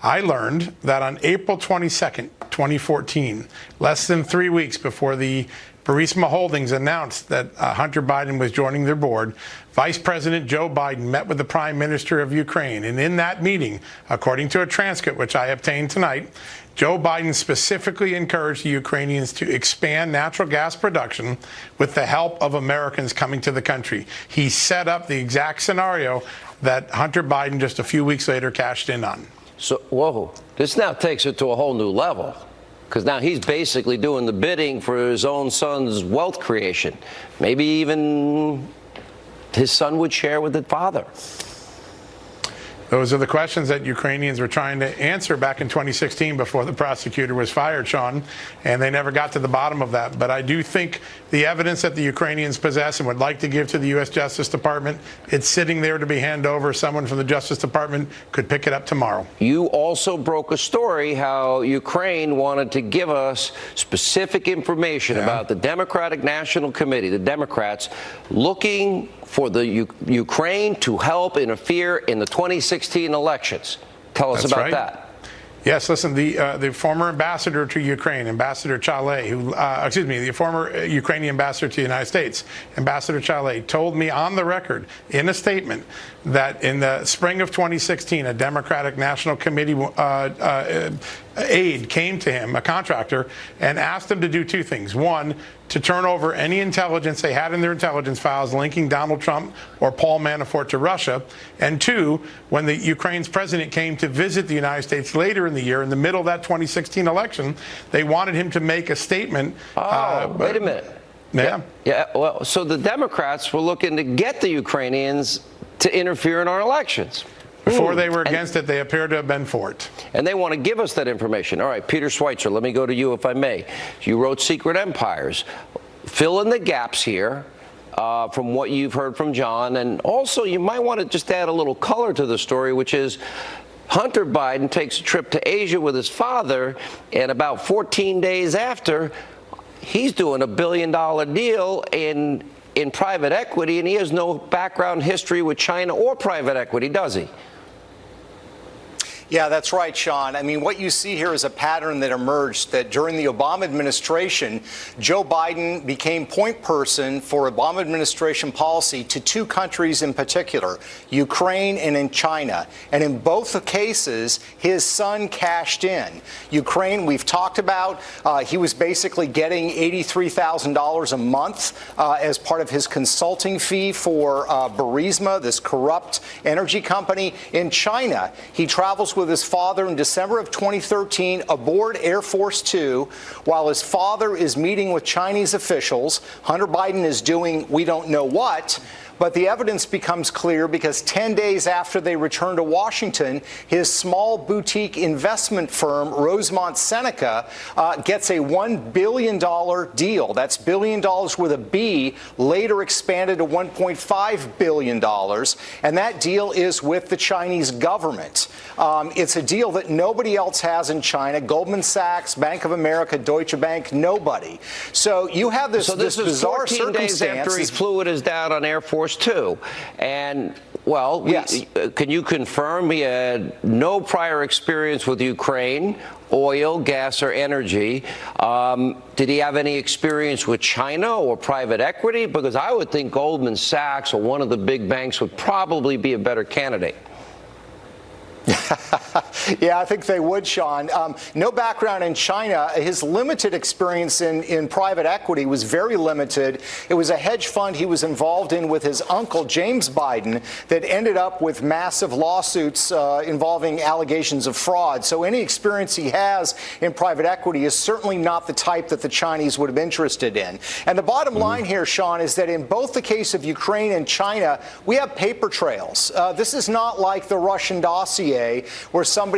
I learned that on April 22nd, 2014, less than 3 weeks before the Burisma Holdings announced that Hunter Biden was joining their board, Vice President Joe Biden met with the Prime Minister of Ukraine. And in that meeting, according to a transcript which I obtained tonight, Joe Biden specifically encouraged the Ukrainians to expand natural gas production with the help of Americans coming to the country. He set up the exact scenario that Hunter Biden just a few weeks later cashed in on. So, whoa, this now takes it to a whole new level, because now he's basically doing the bidding for his own son's wealth creation. Maybe even his son would share with the father. Those are the questions that Ukrainians were trying to answer back in 2016 before the prosecutor was fired, Sean, and they never got to the bottom of that. But I do think the evidence that the Ukrainians possess and would like to give to the U.S. Justice Department, it's sitting there to be handed over. Someone from the Justice Department could pick it up tomorrow. You also broke a story how Ukraine wanted to give us specific information about the Democratic National Committee, the Democrats, looking for the Ukraine to help interfere in the 2016 elections. Tell us about that. Yes, listen, the former ambassador to Ukraine, Ambassador Chalet, the former Ukrainian ambassador to the United States, Ambassador Chalet, told me on the record in a statement that in the spring of 2016, a Democratic National Committee aide came to him, a contractor, and asked him to do two things. One, to turn over any intelligence they had in their intelligence files linking Donald Trump or Paul Manafort to Russia. And two, when the Ukraine's president came to visit the United States later in the year, in the middle of that 2016 election, they wanted him to make a statement. Wait a minute. Yeah. Well, so the Democrats were looking to get the Ukrainians to interfere in our elections. Before they were against it, they appear to have been for it. And they want to give us that information. All right, Peter Schweitzer, let me go to you if I may. You wrote Secret Empires. Fill in the gaps here from what you've heard from John. And also, you might want to just add a little color to the story, which is Hunter Biden takes a trip to Asia with his father, and about 14 days after, he's doing a $1 billion deal in private equity, and he has no background history with China or private equity, does he? Yeah, that's right, Sean. I mean, what you see here is a pattern that emerged that during the Obama administration, Joe Biden became point person for Obama administration policy to two countries in particular, Ukraine and in China. And in both cases, his son cashed in. Ukraine, we've talked about, he was basically getting $83,000 a month as part of his consulting fee for Burisma, this corrupt energy company. In China, he travels with his father in December of 2013 aboard Air Force Two. While his father is meeting with Chinese officials, Hunter Biden is doing we don't know what. But the evidence becomes clear because 10 days after they return to Washington, his small boutique investment firm, Rosemont Seneca, gets a $1 billion deal. That's $1 billion with a B, later expanded to $1.5 billion. And that deal is with the Chinese government. It's a deal that nobody else has in China. Goldman Sachs, Bank of America, Deutsche Bank, nobody. So you have this bizarre circumstance. 14 days after he flew with his dad on Air Force Two. And, well, yes. Can you confirm he had no prior experience with Ukraine, oil, gas, or energy? Did he have any experience with China or private equity? Because I would think Goldman Sachs or one of the big banks would probably be a better candidate. Yeah, I think they would, Sean. No background in China. His limited experience in private equity was very limited. It was a hedge fund he was involved in with his uncle, James Biden, that ended up with massive lawsuits involving allegations of fraud. So any experience he has in private equity is certainly not the type that the Chinese would have been interested in. And the bottom line here, Sean, is that in both the case of Ukraine and China, we have paper trails. This is not like the Russian dossier where somebody